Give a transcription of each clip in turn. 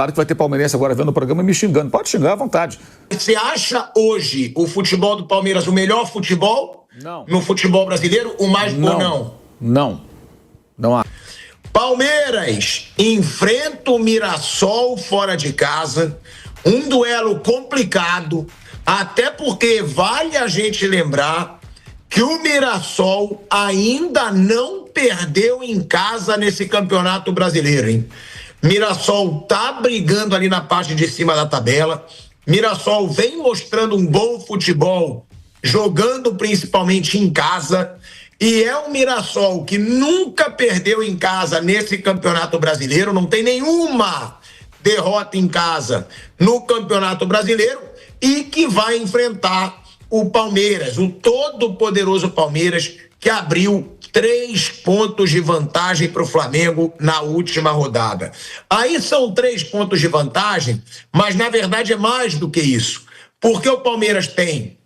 Claro que vai ter palmeirense agora vendo o programa me xingando. Pode xingar à vontade. Você acha hoje o futebol do Palmeiras o melhor futebol? Não. No futebol brasileiro, o mais ou não? Não. Não há. Palmeiras enfrenta o Mirassol fora de casa. Um duelo complicado. Até porque vale a gente lembrar que o Mirassol ainda não perdeu em casa nesse campeonato brasileiro, hein? Mirassol tá brigando ali na parte de cima da tabela. Mirassol vem mostrando um bom futebol, jogando principalmente em casa. E é um Mirassol que nunca perdeu em casa nesse campeonato brasileiro, não tem nenhuma derrota em casa no campeonato brasileiro e que vai enfrentar o Palmeiras, o todo-poderoso Palmeiras, que abriu 3 pontos de vantagem para o Flamengo na última rodada. Aí são 3 pontos de vantagem, mas na verdade é mais do que isso, porque o Palmeiras tem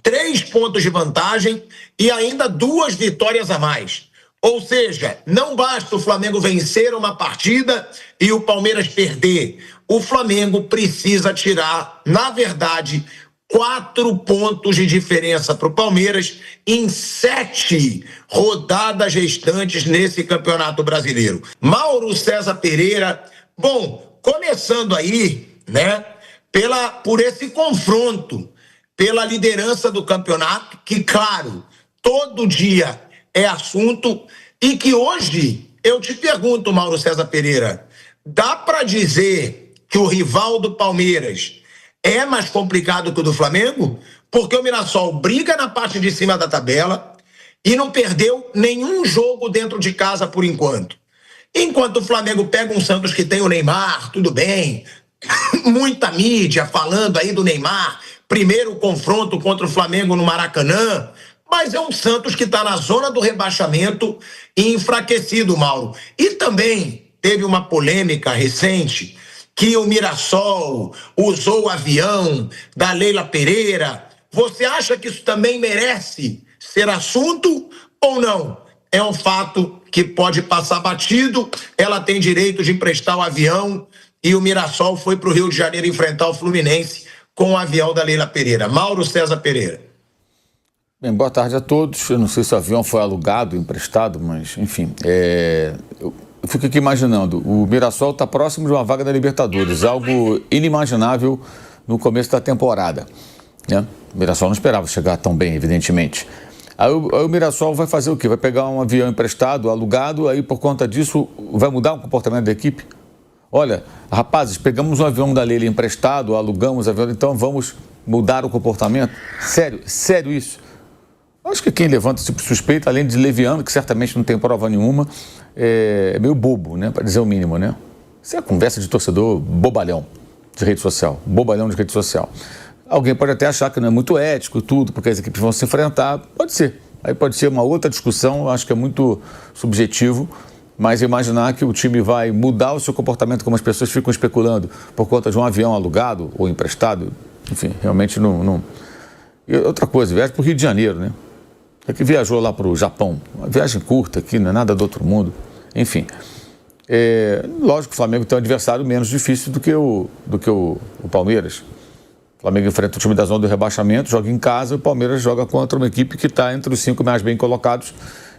3 pontos de vantagem e ainda 2 vitórias a mais. Ou seja, não basta o Flamengo vencer uma partida e o Palmeiras perder. O Flamengo precisa tirar, na verdade, 4 pontos de diferença para o Palmeiras em 7 rodadas restantes nesse Campeonato Brasileiro. Mauro César Pereira, bom, começando aí, né, por esse confronto, pela liderança do campeonato, que, claro, todo dia é assunto, e que hoje, eu te pergunto, Mauro César Pereira, dá para dizer que o rival do Palmeiras é mais complicado que o do Flamengo? Porque o Mirassol briga na parte de cima da tabela e não perdeu nenhum jogo dentro de casa por enquanto. Enquanto o Flamengo pega um Santos que tem o Neymar, tudo bem, muita mídia falando aí do Neymar, primeiro confronto contra o Flamengo no Maracanã, mas é um Santos que está na zona do rebaixamento e enfraquecido, Mauro. E também teve uma polêmica recente que o Mirassol usou o avião da Leila Pereira. Você acha que isso também merece ser assunto ou não? É um fato que pode passar batido, ela tem direito de emprestar o avião e o Mirassol foi para o Rio de Janeiro enfrentar o Fluminense com o avião da Leila Pereira. Mauro César Pereira. Bem, boa tarde a todos. Eu não sei se o avião foi alugado, emprestado, mas, enfim, eu fico aqui imaginando, o Mirassol está próximo de uma vaga da Libertadores, algo inimaginável no começo da temporada, né? O Mirassol não esperava chegar tão bem, evidentemente. Aí o Mirassol vai fazer o quê? Vai pegar um avião emprestado, alugado, aí por conta disso vai mudar o comportamento da equipe? Olha, rapazes, pegamos um avião da Leila emprestado, alugamos o avião, então vamos mudar o comportamento? Sério isso? Acho que quem levanta esse tipo de suspeita, além de leviano, que certamente não tem prova nenhuma, é meio bobo, né? Para dizer o mínimo, né? Isso é conversa de torcedor bobalhão de rede social. Bobalhão de rede social. Alguém pode até achar que não é muito ético e tudo, porque as equipes vão se enfrentar. Pode ser. Aí pode ser uma outra discussão, acho que é muito subjetivo, mas imaginar que o time vai mudar o seu comportamento, como as pessoas ficam especulando, por conta de um avião alugado ou emprestado, enfim, realmente não. E outra coisa, viagem para o Rio de Janeiro, né? É que viajou lá para o Japão, uma viagem curta aqui, não é nada do outro mundo, enfim. Lógico que o Flamengo tem um adversário menos difícil do que o Palmeiras. O Flamengo enfrenta o time da zona do rebaixamento, joga em casa, e o Palmeiras joga contra uma equipe que está entre os 5 mais bem colocados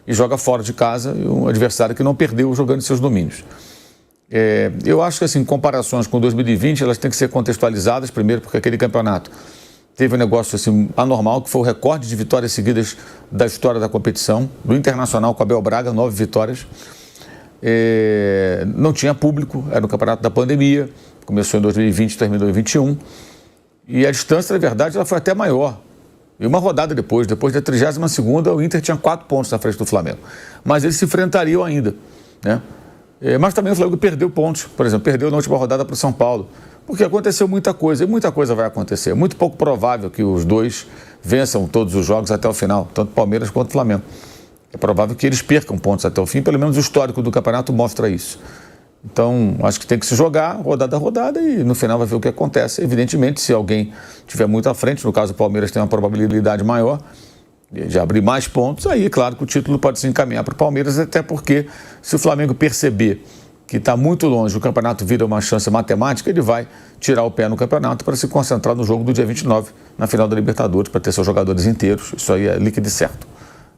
e joga fora de casa, e um adversário que não perdeu jogando seus domínios. Eu acho que, assim, comparações com 2020, elas têm que ser contextualizadas, primeiro porque aquele campeonato teve um negócio assim, anormal, que foi o recorde de vitórias seguidas da história da competição, do Internacional com a Abel Braga, 9 vitórias. Não tinha público, era no campeonato da pandemia, começou em 2020, terminou em 2021. E a distância, na verdade, ela foi até maior. E uma rodada depois da 32ª, o Inter tinha 4 pontos na frente do Flamengo. Mas eles se enfrentariam ainda, né? Mas também o Flamengo perdeu pontos, por exemplo, perdeu na última rodada para o São Paulo. Porque aconteceu muita coisa, e muita coisa vai acontecer. É muito pouco provável que os dois vençam todos os jogos até o final, tanto Palmeiras quanto Flamengo. É provável que eles percam pontos até o fim, pelo menos o histórico do campeonato mostra isso. Então, acho que tem que se jogar rodada a rodada e no final vai ver o que acontece. Evidentemente, se alguém tiver muito à frente, no caso o Palmeiras tem uma probabilidade maior de abrir mais pontos, aí, claro que o título pode se encaminhar para o Palmeiras, até porque se o Flamengo perceber que está muito longe, o campeonato vira uma chance matemática, ele vai tirar o pé no campeonato para se concentrar no jogo do dia 29, na final da Libertadores, para ter seus jogadores inteiros. Isso aí é líquido e certo.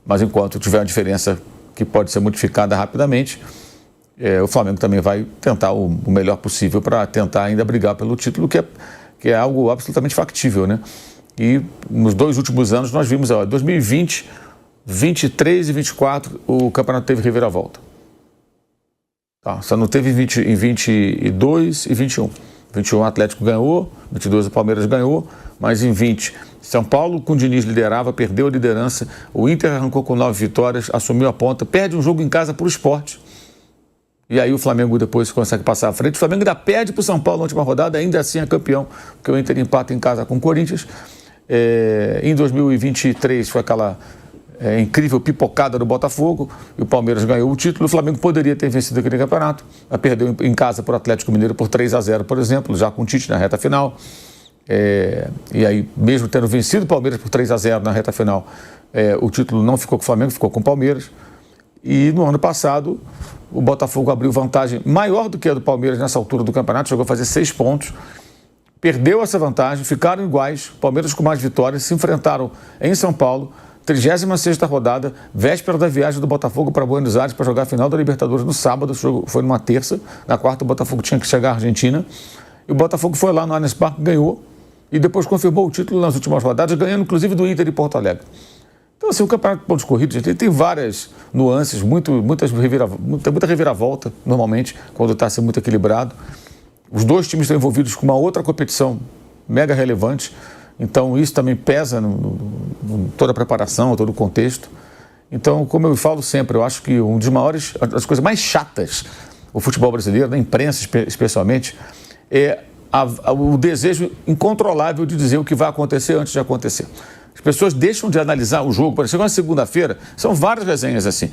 Mas enquanto tiver uma diferença que pode ser modificada rapidamente, o Flamengo também vai tentar o melhor possível para tentar ainda brigar pelo título, que é algo absolutamente factível, né? E nos 2 últimos anos nós vimos, 2020, 23 e 24, o campeonato teve reviravolta. Tá, só não teve em 22 e 21. 21 o Atlético ganhou, 22 o Palmeiras ganhou, mas em 20 São Paulo com o Diniz liderava, perdeu a liderança, o Inter arrancou com 9 vitórias, assumiu a ponta, perde um jogo em casa para o Sport. E aí o Flamengo depois consegue passar à frente. O Flamengo ainda perde para o São Paulo na última rodada, ainda assim é campeão, porque o Inter empata em casa com o Corinthians. Em 2023 foi aquela incrível pipocada do Botafogo, e o Palmeiras ganhou o título. O Flamengo poderia ter vencido aquele campeonato, mas perdeu em casa para o Atlético Mineiro por 3-0, por exemplo, já com o Tite na reta final. E aí, mesmo tendo vencido o Palmeiras por 3-0 na reta final, o título não ficou com o Flamengo, ficou com o Palmeiras. E no ano passado, o Botafogo abriu vantagem maior do que a do Palmeiras nessa altura do campeonato, chegou a fazer 6 pontos, perdeu essa vantagem, ficaram iguais, Palmeiras com mais vitórias, se enfrentaram em São Paulo, 36ª rodada, véspera da viagem do Botafogo para Buenos Aires para jogar a final da Libertadores no sábado. O jogo foi numa terça, na quarta o Botafogo tinha que chegar à Argentina, e o Botafogo foi lá no Allianz Parque, ganhou, e depois confirmou o título nas últimas rodadas, ganhando inclusive do Inter de Porto Alegre. Então, assim, o campeonato de pontos corridos, gente, ele tem várias nuances, muita reviravolta, normalmente, quando está assim, muito equilibrado. Os 2 times estão envolvidos com uma outra competição mega relevante, então isso também pesa em toda a preparação, todo o contexto. Então, como eu falo sempre, eu acho que as coisas mais chatas do futebol brasileiro, da imprensa especialmente, é o desejo incontrolável de dizer o que vai acontecer antes de acontecer. As pessoas deixam de analisar o jogo. Por exemplo, na segunda-feira, são várias resenhas assim,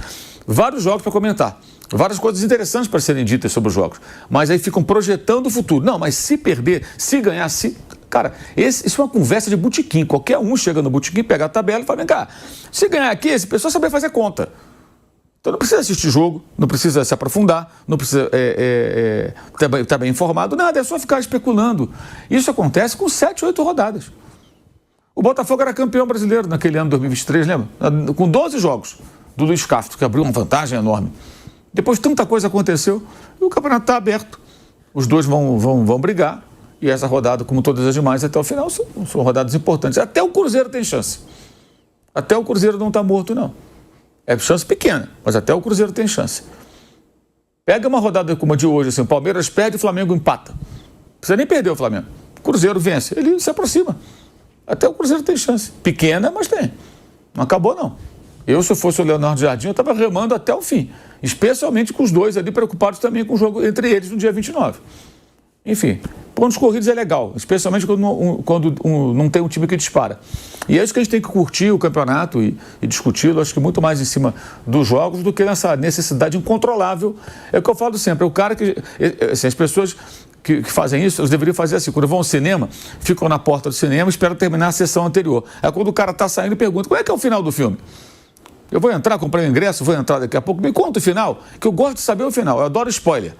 vários jogos para comentar, várias coisas interessantes para serem ditas sobre os jogos, mas aí ficam projetando o futuro. Não, mas se perder, se ganhar, se... Cara, isso é uma conversa de botequim. Qualquer um chega no botequim, pega a tabela e fala, vem cá, se ganhar aqui, esse pessoal saber fazer conta. Então não precisa assistir jogo, não precisa se aprofundar, não precisa estar bem informado, nada, é só ficar especulando. Isso acontece com 7, 8 rodadas. O Botafogo era campeão brasileiro naquele ano de 2023, lembra? Com 12 jogos do Luiz Castro, que abriu uma vantagem enorme. Depois tanta coisa aconteceu e o campeonato está aberto. Os 2 vão brigar e essa rodada, como todas as demais, até o final, são rodadas importantes. Até o Cruzeiro tem chance. Até o Cruzeiro não está morto, não. É chance pequena, mas até o Cruzeiro tem chance. Pega uma rodada como a de hoje, assim, o Palmeiras perde e o Flamengo empata. Não precisa nem perder o Flamengo. O Cruzeiro vence, ele se aproxima. Até o Cruzeiro tem chance. Pequena, mas tem. Não acabou, não. Eu, se eu fosse o Leonardo Jardim, eu estava remando até o fim. Especialmente com os 2 ali preocupados também com o jogo entre eles no dia 29. Enfim, pontos corridos é legal, especialmente quando não tem um time que dispara. E é isso que a gente tem que curtir o campeonato e discuti-lo, acho que muito mais em cima dos jogos do que nessa necessidade incontrolável. É o que eu falo sempre, é o cara que... Assim, as pessoas que fazem isso, eles deveriam fazer assim, quando vão ao cinema, ficam na porta do cinema e esperam terminar a sessão anterior. Aí quando o cara está saindo, pergunta, qual é que é o final do filme? Eu vou entrar, comprei um ingresso, vou entrar daqui a pouco, me conta o final, que eu gosto de saber o final, eu adoro spoiler.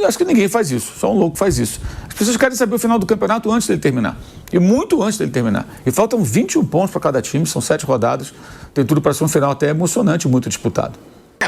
Acho que ninguém faz isso, só um louco faz isso. As pessoas querem saber o final do campeonato antes dele terminar, e muito antes dele terminar. E faltam 21 pontos para cada time, são 7 rodadas, tem tudo para ser um final até emocionante, muito disputado.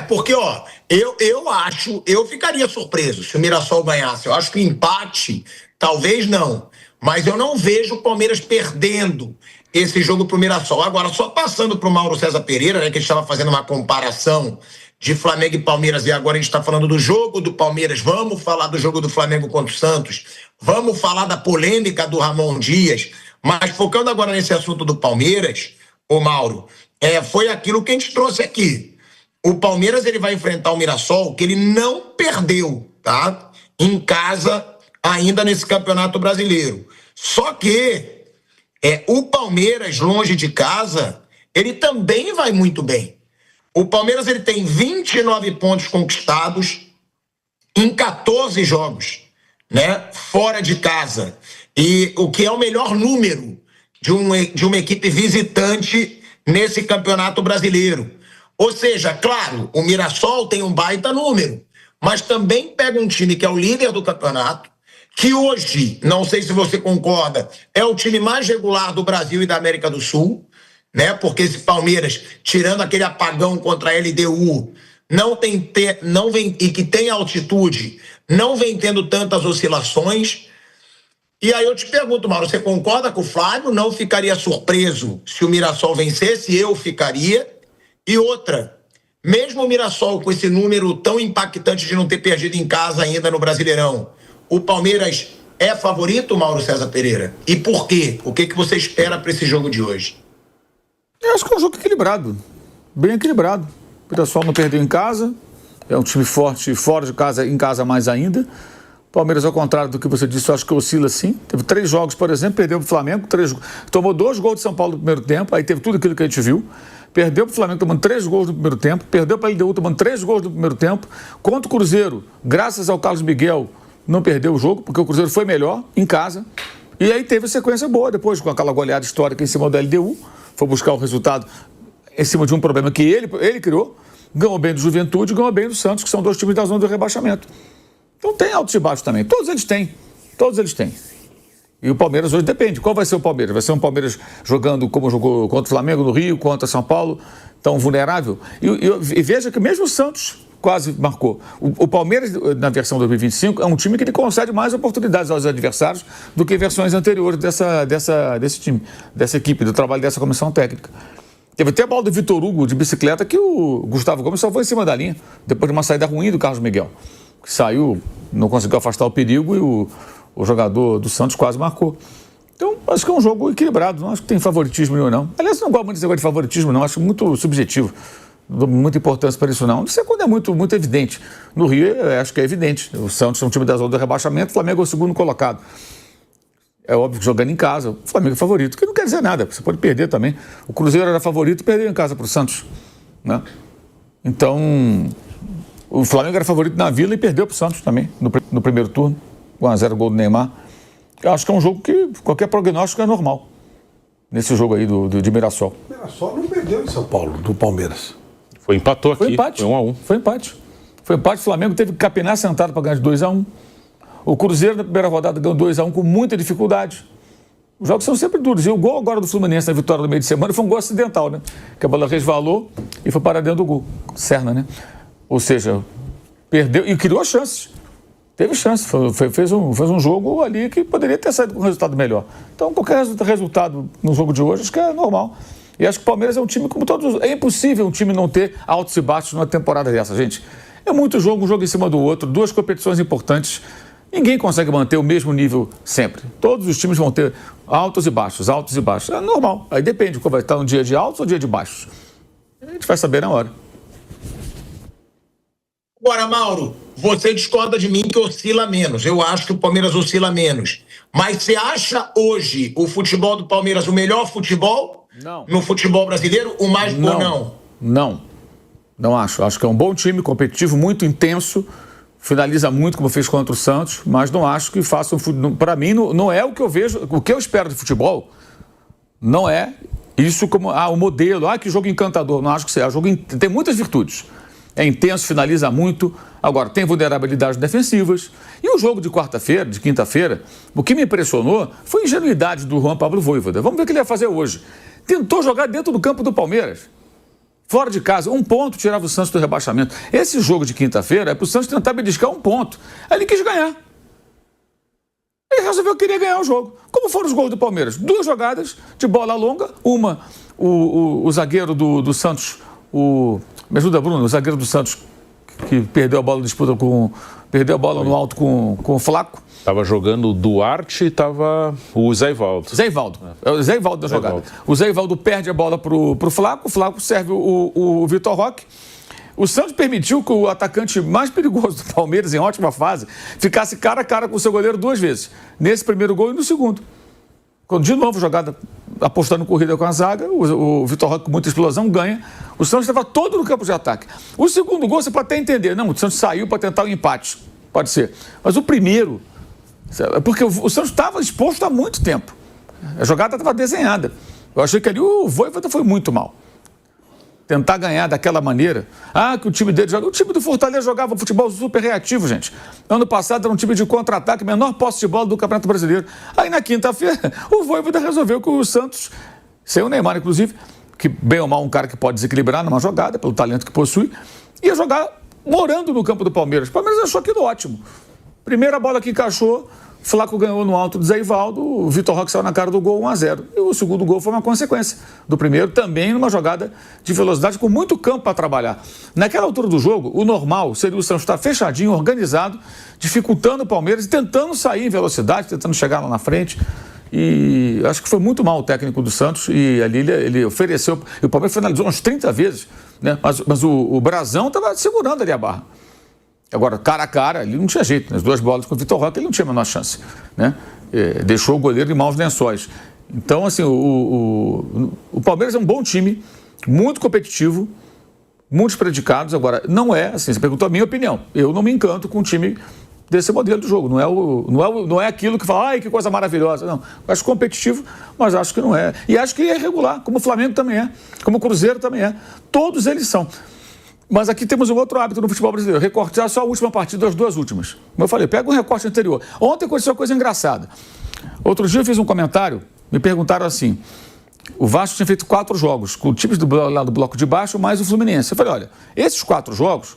Porque, eu ficaria surpreso se o Mirassol ganhasse. Eu acho que o empate, talvez não. Mas eu não vejo o Palmeiras perdendo esse jogo pro Mirassol. Agora, só passando pro Mauro César Pereira, né, que a gente estava fazendo uma comparação de Flamengo e Palmeiras, e agora a gente está falando do jogo do Palmeiras. Vamos falar do jogo do Flamengo contra o Santos. Vamos falar da polêmica do Ramon Dias. Mas focando agora nesse assunto do Palmeiras, ô Mauro, foi aquilo que a gente trouxe aqui. O Palmeiras ele vai enfrentar o Mirassol, que ele não perdeu, tá? Em casa, ainda nesse Campeonato Brasileiro. Só que o Palmeiras, longe de casa, ele também vai muito bem. O Palmeiras ele tem 29 pontos conquistados em 14 jogos, né? Fora de casa. E o que é o melhor número de uma equipe visitante nesse Campeonato Brasileiro. Ou seja, claro, o Mirassol tem um baita número, mas também pega um time que é o líder do campeonato, que hoje, não sei se você concorda, é o time mais regular do Brasil e da América do Sul, né? Porque esse Palmeiras, tirando aquele apagão contra a LDU, não vem, e que tem altitude, não vem tendo tantas oscilações. E aí eu te pergunto, Mauro, você concorda com o Flávio? Não ficaria surpreso se o Mirassol vencesse? Eu ficaria. E outra, mesmo o Mirassol com esse número tão impactante de não ter perdido em casa ainda no Brasileirão, o Palmeiras é favorito, Mauro César Pereira? E por quê? O que você espera para esse jogo de hoje? Eu acho que é um jogo equilibrado, bem equilibrado. O Mirassol não perdeu em casa, é um time forte fora de casa, em casa mais ainda. O Palmeiras, ao contrário do que você disse, eu acho que oscila sim. Teve 3 jogos, por exemplo, perdeu para o Flamengo, tomou 2 gols de São Paulo no primeiro tempo, aí teve tudo aquilo que a gente viu. Perdeu para o Flamengo tomando 3 gols no primeiro tempo, perdeu para a LDU tomando 3 gols no primeiro tempo. Contra o Cruzeiro, graças ao Carlos Miguel, não perdeu o jogo, porque o Cruzeiro foi melhor em casa. E aí teve sequência boa depois, com aquela goleada histórica em cima da LDU. Foi buscar o resultado em cima de um problema que ele criou. Ganhou bem do Juventude e ganhou bem do Santos, que são 2 times da zona do rebaixamento. Então tem altos e baixos também. Todos eles têm. E o Palmeiras hoje depende. Qual vai ser o Palmeiras? Vai ser um Palmeiras jogando como jogou contra o Flamengo no Rio, contra São Paulo, tão vulnerável? E veja que mesmo o Santos quase marcou. O Palmeiras, na versão 2025, é um time que ele concede mais oportunidades aos adversários do que versões anteriores desse time, dessa equipe, do trabalho dessa comissão técnica. Teve até a bola do Vitor Hugo de bicicleta que o Gustavo Gomes salvou em cima da linha, depois de uma saída ruim do Carlos Miguel, que saiu, não conseguiu afastar o perigo e o jogador do Santos quase marcou. Então, acho que é um jogo equilibrado, não acho que tem favoritismo nenhum, não. Aliás, eu não gosto muito desse negócio de favoritismo, não, acho muito subjetivo. Não dou muita importância para isso, não. Isso é quando é muito, muito evidente. No Rio, eu acho que é evidente. O Santos é um time da zona do rebaixamento, o Flamengo é o segundo colocado. É óbvio que jogando em casa, o Flamengo é favorito, que não quer dizer nada, você pode perder também. O Cruzeiro era favorito e perdeu em casa para o Santos, né? Então, o Flamengo era favorito na Vila e perdeu para o Santos também, no primeiro turno, 1-0 gol do Neymar. Eu acho que é um jogo que qualquer prognóstico é normal, nesse jogo aí de Mirassol. O Mirassol não perdeu em São Paulo, do Palmeiras. Empatou aqui, foi empate. Foi 1-1. Foi empate. O Flamengo teve que capinar sentado para ganhar de 2-1. O Cruzeiro, na primeira rodada, ganhou 2-1 com muita dificuldade. Os jogos são sempre duros. E o gol agora do Fluminense na vitória do meio de semana foi um gol acidental, né? Que a bola resvalou e foi parar dentro do gol. Serna, né? Ou seja, perdeu e criou chances. Teve chance. Fez um jogo ali que poderia ter saído com um resultado melhor. Então, qualquer resultado no jogo de hoje, acho que é normal. E acho que o Palmeiras é um time como todos. É impossível um time não ter altos e baixos numa temporada dessa, gente. É muito jogo, um jogo em cima do outro, 2 competições importantes. Ninguém consegue manter o mesmo nível sempre. Todos os times vão ter altos e baixos, altos e baixos. É normal. Aí depende, vai estar um dia de altos ou um dia de baixos. A gente vai saber na hora. Agora, Mauro, você discorda de mim que oscila menos. Eu acho que o Palmeiras oscila menos. Mas você acha hoje o futebol do Palmeiras o melhor futebol? Não. No futebol brasileiro? O mais bom não? Não acho. Acho que é um bom time, competitivo, muito intenso. Finaliza muito, como fez contra o Santos, mas não acho que faça um... Para mim, não é o que eu vejo, o que eu espero de futebol, não é isso como o modelo, que jogo encantador. Não acho que seja. Tem muitas virtudes. É intenso, finaliza muito. Agora, tem vulnerabilidades defensivas. E o jogo de quarta-feira, de quinta-feira, o que me impressionou foi a ingenuidade do Juan Pablo Vojvoda. Vamos ver o que ele ia fazer hoje. Tentou jogar dentro do campo do Palmeiras. Fora de casa, 1 ponto tirava o Santos do rebaixamento. Esse jogo de quinta-feira é para o Santos tentar beliscar 1 ponto. Aí ele quis ganhar. Ele resolveu que queria ganhar o jogo. Como foram os gols do Palmeiras? 2 jogadas de bola longa. Uma, o zagueiro do Santos, me ajuda, Bruno, o zagueiro do Santos que perdeu a bola de disputa perdeu a bola no alto com o Flaco. Estava jogando o Duarte e estava o Zé Ivaldo. É o Zé Ivaldo da jogada. O Zé Ivaldo perde a bola pro Flaco, o Flaco serve o Vitor Roque. O Santos permitiu que o atacante mais perigoso do Palmeiras, em ótima fase, ficasse cara a cara com o seu goleiro 2 vezes. Nesse primeiro gol e no segundo. Quando de novo jogada apostando corrida com a zaga, o Vitor Roque com muita explosão ganha. O Santos estava todo no campo de ataque. O segundo gol você pode até entender. Não, o Santos saiu para tentar o empate. Pode ser. Mas o primeiro... Porque o Santos estava exposto há muito tempo. A jogada estava desenhada. Eu achei que ali o Vojvoda foi muito mal. tentar ganhar daquela maneira. Ah, que o time dele joga. O time do Fortaleza jogava futebol super reativo, gente. Ano passado era um time de contra-ataque, menor posse de bola do Campeonato Brasileiro. Aí na quinta-feira, o Vojvoda resolveu que o Santos, sem o Neymar, inclusive, que bem ou mal um cara que pode desequilibrar numa jogada, pelo talento que possui, ia jogar morando no campo do Palmeiras. O Palmeiras achou aquilo ótimo. Primeira bola que encaixou, Flaco ganhou no alto do Zé Ivaldo, o Vitor Roque saiu na cara do gol 1-0. E o segundo gol foi uma consequência do primeiro, também numa jogada de velocidade com muito campo para trabalhar. Naquela altura do jogo, o normal seria o Santos estar fechadinho, organizado, dificultando o Palmeiras e tentando sair em velocidade, tentando chegar lá na frente. E acho que foi muito mal o técnico do Santos e ali ele ofereceu, e o Palmeiras finalizou umas 30 vezes, né? Mas o Brazão estava segurando ali a barra. Agora, cara a cara, ele não tinha jeito. Nas duas bolas com o Vitor Roque, ele não tinha a menor chance, né? Deixou o goleiro em maus lençóis. Então, assim, o Palmeiras é um bom time, muito competitivo, muitos predicados. Agora, não é, assim, você perguntou a minha opinião. Eu não me encanto com um time desse modelo de jogo. Não é aquilo que fala, ai, que coisa maravilhosa. Não, eu acho competitivo, mas acho que não é. E acho que é regular, como o Flamengo também é, como o Cruzeiro também é. Todos eles são. Mas aqui temos um outro hábito no futebol brasileiro, recortar só a última partida das duas últimas. Como eu falei, pega um recorte anterior. Ontem aconteceu uma coisa engraçada. Outro dia eu fiz um comentário, me perguntaram assim, o Vasco tinha feito 4 jogos, com times lá do bloco de baixo, mais o Fluminense. Eu falei, olha, esses 4 jogos,